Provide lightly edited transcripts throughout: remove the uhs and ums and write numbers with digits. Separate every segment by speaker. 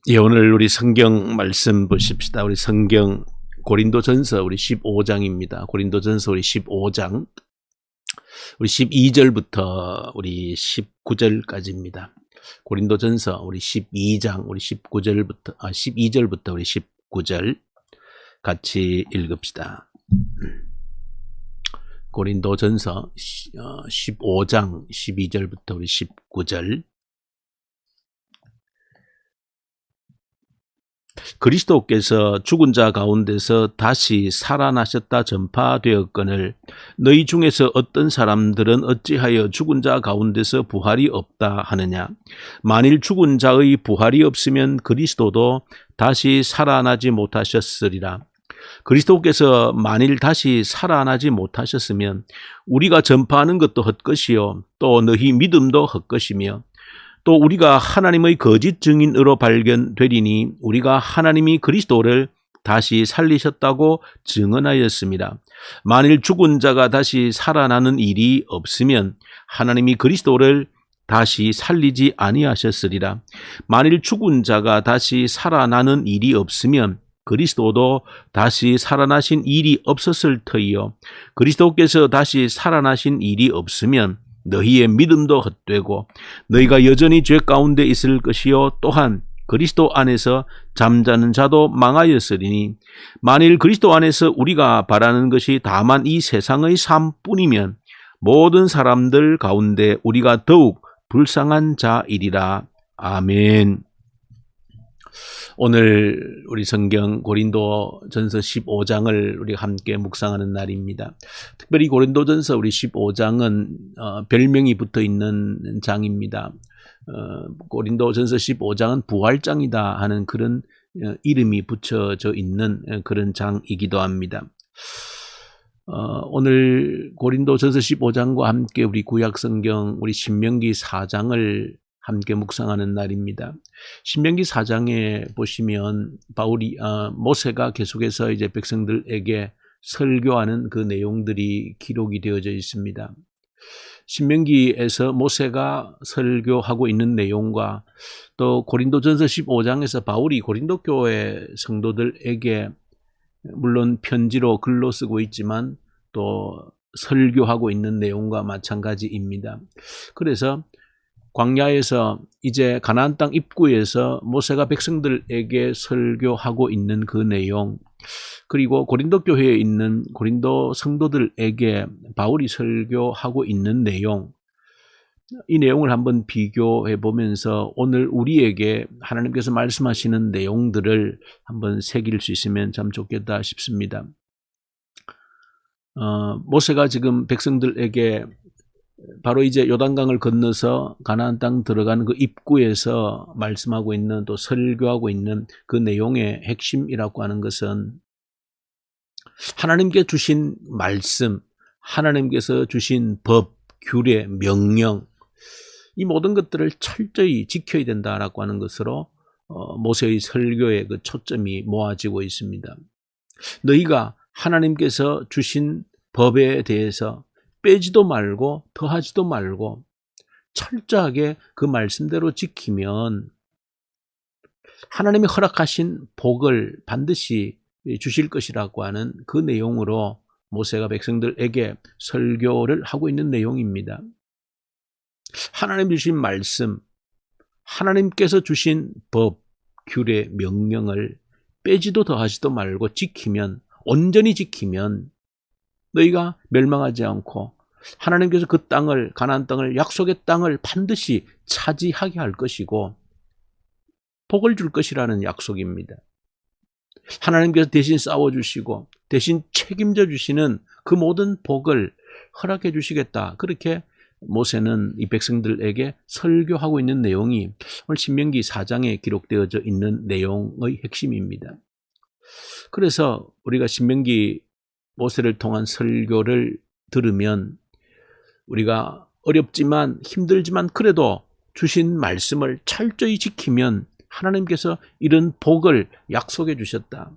Speaker 1: 예, 오늘 우리 성경 말씀 보십시다. 우리 성경 고린도전서 우리 15장입니다. 고린도전서 우리 15장 우리 12절부터 우리 19절까지입니다. 고린도전서 우리 12장 우리 12절부터 우리 19절 같이 읽읍시다. 고린도전서 15장 12절부터 우리 19절. 그리스도께서 죽은 자 가운데서 다시 살아나셨다 전파되었거늘 너희 중에서 어떤 사람들은 어찌하여 죽은 자 가운데서 부활이 없다 하느냐. 만일 죽은 자의 부활이 없으면 그리스도도 다시 살아나지 못하셨으리라. 그리스도께서 만일 다시 살아나지 못하셨으면 우리가 전파하는 것도 헛것이요 또 너희 믿음도 헛것이며 또 우리가 하나님의 거짓 증인으로 발견되리니 우리가 하나님이 그리스도를 다시 살리셨다고 증언하였습니다. 만일 죽은 자가 다시 살아나는 일이 없으면 하나님이 그리스도를 다시 살리지 아니하셨으리라. 만일 죽은 자가 다시 살아나는 일이 없으면 그리스도도 다시 살아나신 일이 없었을 터이요 그리스도께서 다시 살아나신 일이 없으면 너희의 믿음도 헛되고 너희가 여전히 죄 가운데 있을 것이요 또한 그리스도 안에서 잠자는 자도 망하였으리니 만일 그리스도 안에서 우리가 바라는 것이 다만 이 세상의 삶뿐이면 모든 사람들 가운데 우리가 더욱 불쌍한 자이리라. 아멘. 오늘 우리 성경 고린도전서 15장을 우리가 함께 묵상하는 날입니다. 특별히 고린도전서 우리 15장은 별명이 붙어 있는 장입니다. 고린도전서 15장은 부활장이다 하는 그런 이름이 붙여져 있는 그런 장이기도 합니다. 오늘 고린도전서 15장과 함께 우리 구약성경 우리 신명기 4장을 함께 묵상하는 날입니다. 신명기 4장에 보시면 모세가 계속해서 이제 백성들에게 설교하는 그 내용들이 기록이 되어져 있습니다. 신명기에서 모세가 설교하고 있는 내용과 또 고린도전서 15장에서 바울이 고린도 교회 성도들에게 물론 편지로 글로 쓰고 있지만 또 설교하고 있는 내용과 마찬가지입니다. 그래서 광야에서 이제 가나안 땅 입구에서 모세가 백성들에게 설교하고 있는 그 내용, 그리고 고린도 교회에 있는 고린도 성도들에게 바울이 설교하고 있는 내용, 이 내용을 한번 비교해 보면서 오늘 우리에게 하나님께서 말씀하시는 내용들을 한번 새길 수 있으면 참 좋겠다 싶습니다. 모세가 지금 백성들에게 바로 이제 요단강을 건너서 가나안 땅 들어가는 그 입구에서 말씀하고 있는 또 설교하고 있는 그 내용의 핵심이라고 하는 것은 하나님께 주신 말씀, 하나님께서 주신 법, 규례, 명령, 이 모든 것들을 철저히 지켜야 된다라고 하는 것으로 모세의 설교의 그 초점이 모아지고 있습니다. 너희가 하나님께서 주신 법에 대해서 빼지도 말고 더하지도 말고 철저하게 그 말씀대로 지키면 하나님이 허락하신 복을 반드시 주실 것이라고 하는 그 내용으로 모세가 백성들에게 설교를 하고 있는 내용입니다. 하나님 주신 말씀, 하나님께서 주신 법, 규례, 명령을 빼지도 더하지도 말고 지키면, 온전히 지키면 너희가 멸망하지 않고 하나님께서 그 땅을, 가나안 땅을, 약속의 땅을 반드시 차지하게 할 것이고 복을 줄 것이라는 약속입니다. 하나님께서 대신 싸워주시고 대신 책임져 주시는 그 모든 복을 허락해 주시겠다. 그렇게 모세는 이 백성들에게 설교하고 있는 내용이 오늘 신명기 4장에 기록되어져 있는 내용의 핵심입니다. 그래서 우리가 신명기 모세를 통한 설교를 들으면 우리가 어렵지만 힘들지만 그래도 주신 말씀을 철저히 지키면 하나님께서 이런 복을 약속해 주셨다.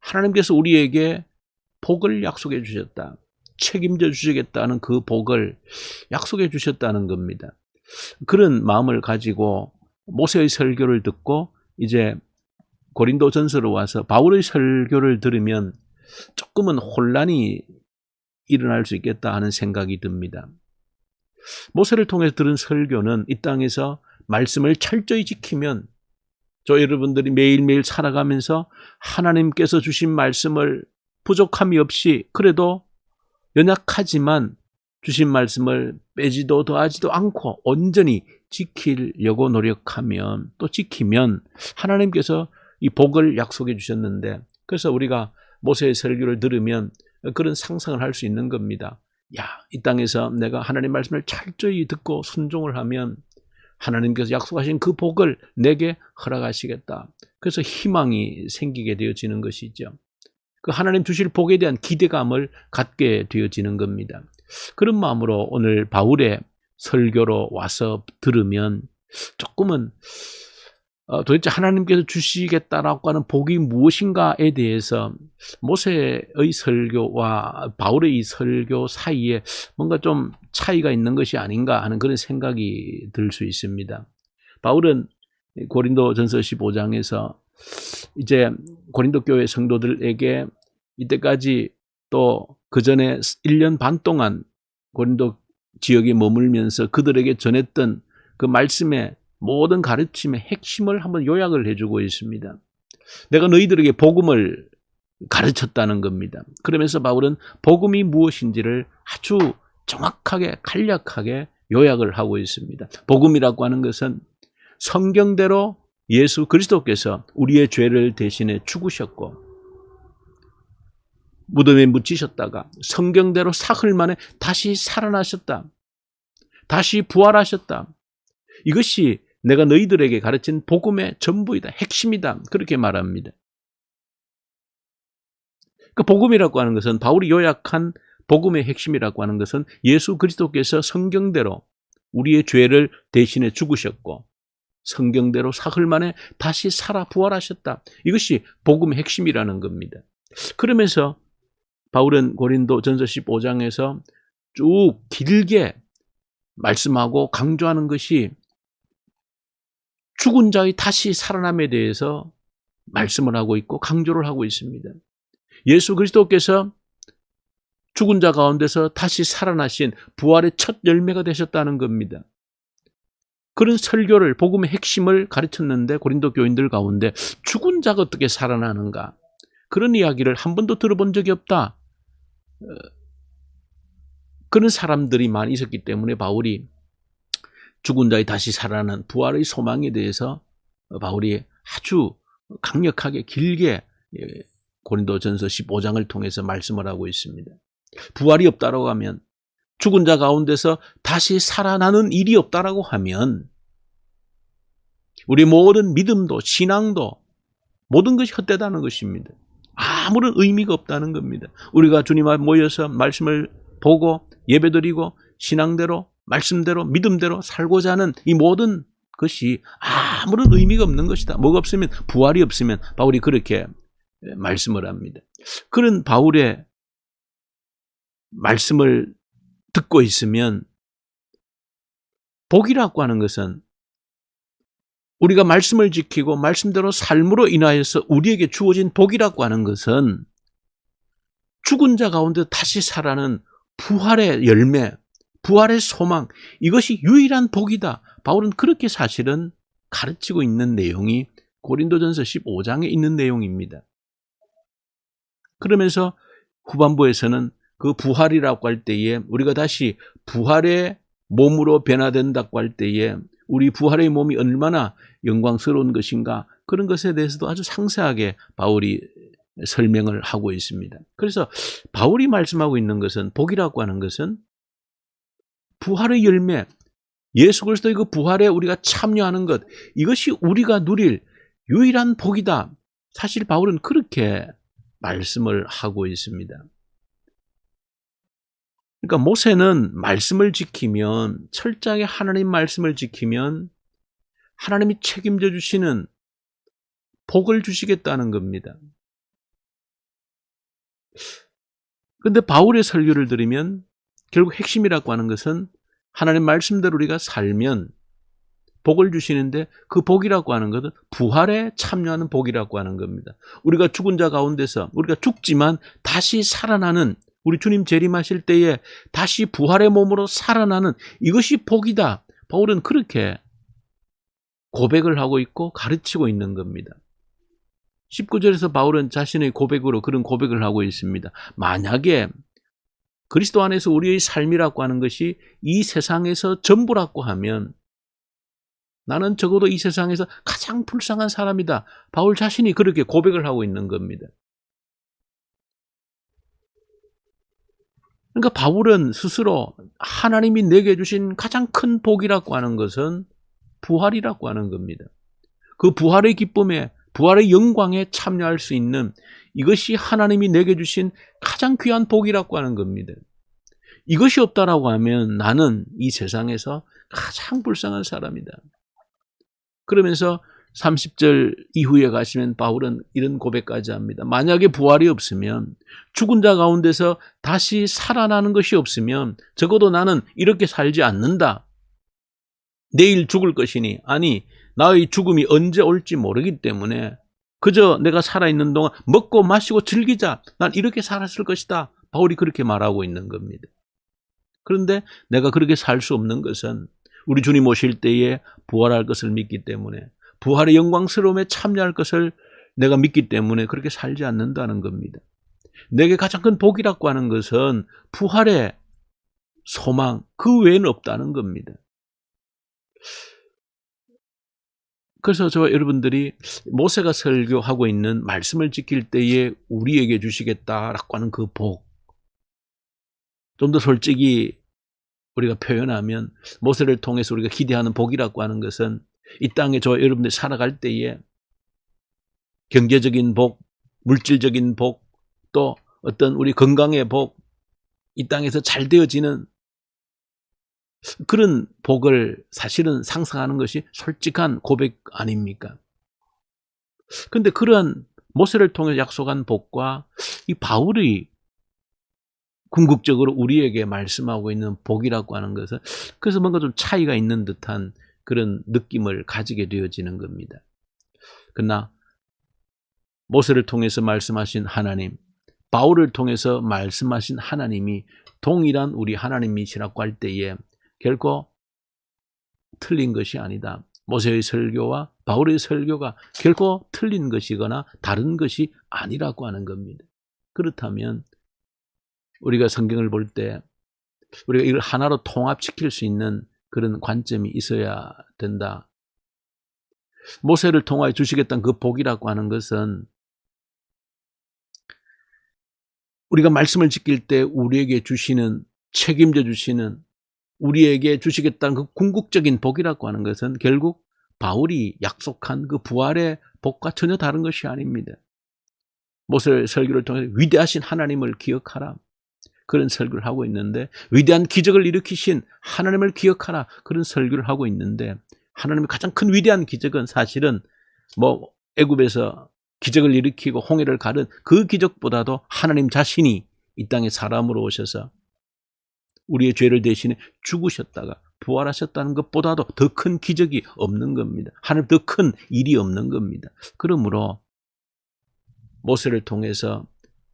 Speaker 1: 하나님께서 우리에게 복을 약속해 주셨다. 책임져 주시겠다는 그 복을 약속해 주셨다는 겁니다. 그런 마음을 가지고 모세의 설교를 듣고 이제 고린도전서로 와서 바울의 설교를 들으면 조금은 혼란이 일어날 수 있겠다 하는 생각이 듭니다. 모세를 통해서 들은 설교는 이 땅에서 말씀을 철저히 지키면 저 여러분들이 매일매일 살아가면서 하나님께서 주신 말씀을 부족함이 없이 그래도 연약하지만 주신 말씀을 빼지도 더하지도 않고 온전히 지키려고 노력하면 또 지키면 하나님께서 이 복을 약속해 주셨는데 그래서 우리가 모세의 설교를 들으면 그런 상상을 할 수 있는 겁니다. 야, 이 땅에서 내가 하나님 말씀을 철저히 듣고 순종을 하면 하나님께서 약속하신 그 복을 내게 허락하시겠다. 그래서 희망이 생기게 되어지는 것이죠. 그 하나님 주실 복에 대한 기대감을 갖게 되어지는 겁니다. 그런 마음으로 오늘 바울의 설교로 와서 들으면 조금은 도대체 하나님께서 주시겠다라고 하는 복이 무엇인가에 대해서 모세의 설교와 바울의 이 설교 사이에 뭔가 좀 차이가 있는 것이 아닌가 하는 그런 생각이 들 수 있습니다. 바울은 고린도전서 15장에서 이제 고린도 교회 성도들에게 이때까지 또 그 전에 1년 반 동안 고린도 지역에 머물면서 그들에게 전했던 그 말씀의 모든 가르침의 핵심을 한번 요약을 해주고 있습니다. 내가 너희들에게 복음을 가르쳤다는 겁니다. 그러면서 바울은 복음이 무엇인지를 아주 정확하게 간략하게 요약을 하고 있습니다. 복음이라고 하는 것은 성경대로 예수 그리스도께서 우리의 죄를 대신해 죽으셨고 무덤에 묻히셨다가 성경대로 사흘 만에 다시 살아나셨다. 다시 부활하셨다. 이것이 내가 너희들에게 가르친 복음의 전부이다. 핵심이다. 그렇게 말합니다. 그 복음이라고 하는 것은 바울이 요약한 복음의 핵심이라고 하는 것은 예수 그리스도께서 성경대로 우리의 죄를 대신해 죽으셨고 성경대로 사흘 만에 다시 살아 부활하셨다. 이것이 복음의 핵심이라는 겁니다. 그러면서 바울은 고린도전서 15장에서 쭉 길게 말씀하고 강조하는 것이 죽은 자의 다시 살아남에 대해서 말씀을 하고 있고 강조를 하고 있습니다. 예수 그리스도께서 죽은 자 가운데서 다시 살아나신 부활의 첫 열매가 되셨다는 겁니다. 그런 설교를 복음의 핵심을 가르쳤는데 고린도 교인들 가운데 죽은 자가 어떻게 살아나는가 그런 이야기를 한 번도 들어본 적이 없다. 그런 사람들이 많이 있었기 때문에 바울이 죽은 자의 다시 살아난 부활의 소망에 대해서 바울이 아주 강력하게 길게 고린도전서 15장을 통해서 말씀을 하고 있습니다. 부활이 없다라고 하면 죽은 자 가운데서 다시 살아나는 일이 없다라고 하면 우리 모든 믿음도 신앙도 모든 것이 헛되다는 것입니다. 아무런 의미가 없다는 겁니다. 우리가 주님 앞에 모여서 말씀을 보고 예배드리고 신앙대로 말씀대로 믿음대로 살고자 하는 이 모든 것이 아무런 의미가 없는 것이다. 뭐가 없으면 부활이 없으면 바울이 그렇게 말씀을 합니다. 그런 바울의 말씀을 듣고 있으면 복이라고 하는 것은 우리가 말씀을 지키고 말씀대로 삶으로 인하여서 우리에게 주어진 복이라고 하는 것은 죽은 자 가운데 다시 살아나는 부활의 열매, 부활의 소망, 이것이 유일한 복이다. 바울은 그렇게 사실은 가르치고 있는 내용이 고린도전서 15장에 있는 내용입니다. 그러면서 후반부에서는 그 부활이라고 할 때에 우리가 다시 부활의 몸으로 변화된다고 할 때에 우리 부활의 몸이 얼마나 영광스러운 것인가 그런 것에 대해서도 아주 상세하게 바울이 설명을 하고 있습니다. 그래서 바울이 말씀하고 있는 것은 복이라고 하는 것은 부활의 열매, 예수 그리스도의 그 부활에 우리가 참여하는 것, 이것이 우리가 누릴 유일한 복이다. 사실 바울은 그렇게 말씀을 하고 있습니다. 그러니까 모세는 말씀을 지키면, 철저하게 하나님 말씀을 지키면 하나님이 책임져 주시는 복을 주시겠다는 겁니다. 그런데 바울의 설교를 들으면 결국 핵심이라고 하는 것은 하나님 말씀대로 우리가 살면 복을 주시는데 그 복이라고 하는 것은 부활에 참여하는 복이라고 하는 겁니다. 우리가 죽은 자 가운데서 우리가 죽지만 다시 살아나는, 우리 주님 재림하실 때에 다시 부활의 몸으로 살아나는, 이것이 복이다. 바울은 그렇게 고백을 하고 있고 가르치고 있는 겁니다. 19절에서 바울은 자신의 고백으로 그런 고백을 하고 있습니다. 만약에 그리스도 안에서 우리의 삶이라고 하는 것이 이 세상에서 전부라고 하면 나는 적어도 이 세상에서 가장 불쌍한 사람이다. 바울 자신이 그렇게 고백을 하고 있는 겁니다. 그러니까 바울은 스스로 하나님이 내게 주신 가장 큰 복이라고 하는 것은 부활이라고 하는 겁니다. 그 부활의 기쁨에, 부활의 영광에 참여할 수 있는, 이것이 하나님이 내게 주신 가장 귀한 복이라고 하는 겁니다. 이것이 없다라고 하면 나는 이 세상에서 가장 불쌍한 사람이다. 그러면서 30절 이후에 가시면 바울은 이런 고백까지 합니다. 만약에 부활이 없으면, 죽은 자 가운데서 다시 살아나는 것이 없으면 적어도 나는 이렇게 살지 않는다. 내일 죽을 것이니, 아니 나의 죽음이 언제 올지 모르기 때문에 그저 내가 살아있는 동안 먹고 마시고 즐기자, 난 이렇게 살았을 것이다. 바울이 그렇게 말하고 있는 겁니다. 그런데 내가 그렇게 살 수 없는 것은 우리 주님 오실 때에 부활할 것을 믿기 때문에, 부활의 영광스러움에 참여할 것을 내가 믿기 때문에 그렇게 살지 않는다는 겁니다. 내게 가장 큰 복이라고 하는 것은 부활의 소망, 그 외에는 없다는 겁니다. 그래서 저와 여러분들이 모세가 설교하고 있는 말씀을 지킬 때에 우리에게 주시겠다라고 하는 그 복, 좀 더 솔직히 우리가 표현하면 모세를 통해서 우리가 기대하는 복이라고 하는 것은 이 땅에 저와 여러분들이 살아갈 때에 경제적인 복, 물질적인 복, 또 어떤 우리 건강의 복, 이 땅에서 잘 되어지는 그런 복을 사실은 상상하는 것이 솔직한 고백 아닙니까? 그런데 그러한 모세를 통해 약속한 복과 이 바울이 궁극적으로 우리에게 말씀하고 있는 복이라고 하는 것은, 그래서 뭔가 좀 차이가 있는 듯한 그런 느낌을 가지게 되어지는 겁니다. 그러나 모세를 통해서 말씀하신 하나님, 바울을 통해서 말씀하신 하나님이 동일한 우리 하나님이시라고 할 때에 결코 틀린 것이 아니다. 모세의 설교와 바울의 설교가 결코 틀린 것이거나 다른 것이 아니라고 하는 겁니다. 그렇다면 우리가 성경을 볼 때 우리가 이걸 하나로 통합시킬 수 있는 그런 관점이 있어야 된다. 모세를 통하여 주시겠다는 그 복이라고 하는 것은 우리가 말씀을 지킬 때 우리에게 주시는, 책임져 주시는, 우리에게 주시겠다는 그 궁극적인 복이라고 하는 것은 결국 바울이 약속한 그 부활의 복과 전혀 다른 것이 아닙니다. 모세의 설교를 통해 위대하신 하나님을 기억하라, 그런 설교를 하고 있는데, 위대한 기적을 일으키신 하나님을 기억하라, 그런 설교를 하고 있는데, 하나님의 가장 큰 위대한 기적은 사실은 애굽에서 기적을 일으키고 홍해를 가른 그 기적보다도 하나님 자신이 이 땅에 사람으로 오셔서 우리의 죄를 대신해 죽으셨다가 부활하셨다는 것보다도 더 큰 기적이 없는 겁니다. 하나님 더 큰 일이 없는 겁니다. 그러므로 모세를 통해서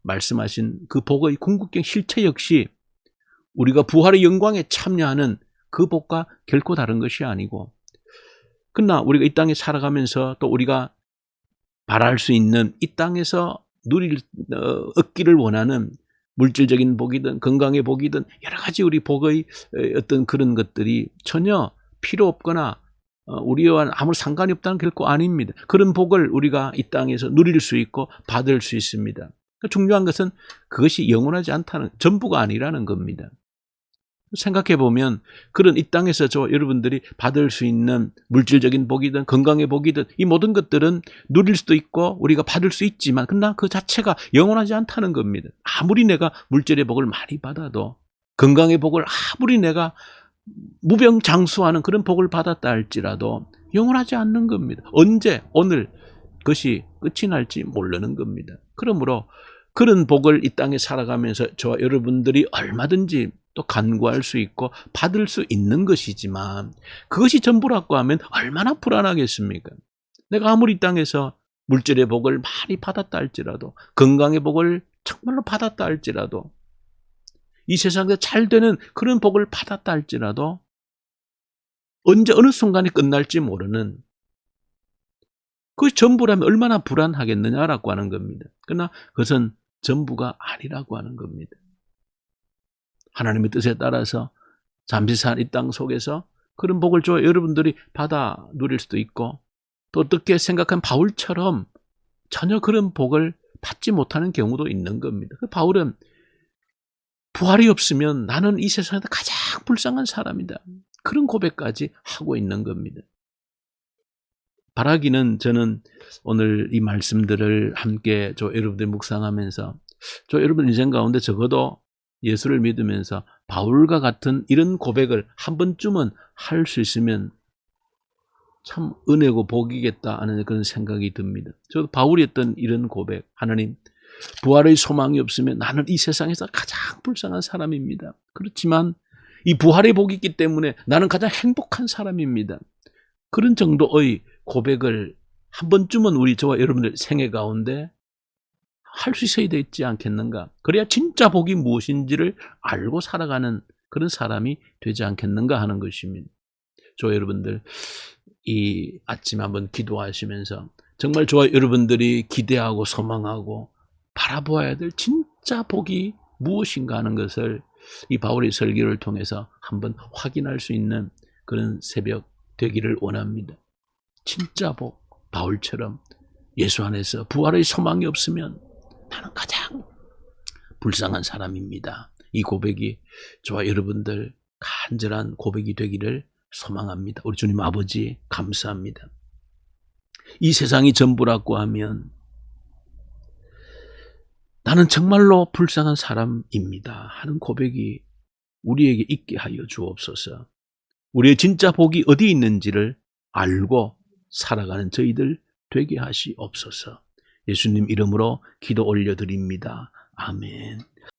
Speaker 1: 말씀하신 그 복의 궁극적 실체 역시 우리가 부활의 영광에 참여하는 그 복과 결코 다른 것이 아니고, 그러나 우리가 이 땅에 살아가면서 또 우리가 바랄 수 있는, 이 땅에서 얻기를 원하는 물질적인 복이든 건강의 복이든 여러 가지 우리 복의 어떤 그런 것들이 전혀 필요 없거나 우리와 아무 상관이 없다는 결코 아닙니다. 그런 복을 우리가 이 땅에서 누릴 수 있고 받을 수 있습니다. 중요한 것은 그것이 영원하지 않다는, 전부가 아니라는 겁니다. 생각해보면 그런 이 땅에서 여러분들이 받을 수 있는 물질적인 복이든 건강의 복이든 이 모든 것들은 누릴 수도 있고 우리가 받을 수 있지만, 그러나 그 자체가 영원하지 않다는 겁니다. 아무리 내가 물질의 복을 많이 받아도, 건강의 복을 아무리 내가 무병장수하는 그런 복을 받았다 할지라도 영원하지 않는 겁니다. 언제, 오늘 그것이 끝이 날지 모르는 겁니다. 그러므로 그런 복을 이 땅에 살아가면서 저와 여러분들이 얼마든지 또 간구할 수 있고 받을 수 있는 것이지만 그것이 전부라고 하면 얼마나 불안하겠습니까? 내가 아무리 이 땅에서 물질의 복을 많이 받았다 할지라도, 건강의 복을 정말로 받았다 할지라도, 이 세상에서 잘 되는 그런 복을 받았다 할지라도 언제 어느 순간에 끝날지 모르는, 그것이 전부라면 얼마나 불안하겠느냐라고 하는 겁니다. 그러나 그것은 전부가 아니라고 하는 겁니다. 하나님의 뜻에 따라서 잠시 산 이 땅 속에서 그런 복을 여러분들이 받아 누릴 수도 있고, 또 어떻게 생각한 바울처럼 전혀 그런 복을 받지 못하는 경우도 있는 겁니다. 바울은 부활이 없으면 나는 이 세상에서 가장 불쌍한 사람이다, 그런 고백까지 하고 있는 겁니다. 바라기는, 저는 오늘 이 말씀들을 함께 여러분들 묵상하면서 여러분 인생 가운데 적어도 예수를 믿으면서 바울과 같은 이런 고백을 한 번쯤은 할 수 있으면 참 은혜고 복이겠다 하는 그런 생각이 듭니다. 저도 바울이 했던 이런 고백, 하나님, 부활의 소망이 없으면 나는 이 세상에서 가장 불쌍한 사람입니다. 그렇지만 이 부활의 복이 있기 때문에 나는 가장 행복한 사람입니다. 그런 정도의 고백을 한 번쯤은 저와 여러분들 생애 가운데 할 수 있어야 되지 않겠는가? 그래야 진짜 복이 무엇인지를 알고 살아가는 그런 사람이 되지 않겠는가 하는 것입니다. 여러분들, 이 아침 한번 기도하시면서 정말 저와 여러분들이 기대하고 소망하고 바라보아야 될 진짜 복이 무엇인가 하는 것을 이 바울의 설교를 통해서 한번 확인할 수 있는 그런 새벽 되기를 원합니다. 진짜 복, 바울처럼 예수 안에서 부활의 소망이 없으면 나는 가장 불쌍한 사람입니다. 이 고백이 저와 여러분들 간절한 고백이 되기를 소망합니다. 우리 주님 아버지, 감사합니다. 이 세상이 전부라고 하면 나는 정말로 불쌍한 사람입니다 하는 고백이 우리에게 있게 하여 주옵소서. 우리의 진짜 복이 어디 있는지를 알고 살아가는 저희들 되게 하시옵소서. 예수님 이름으로 기도 올려드립니다. 아멘.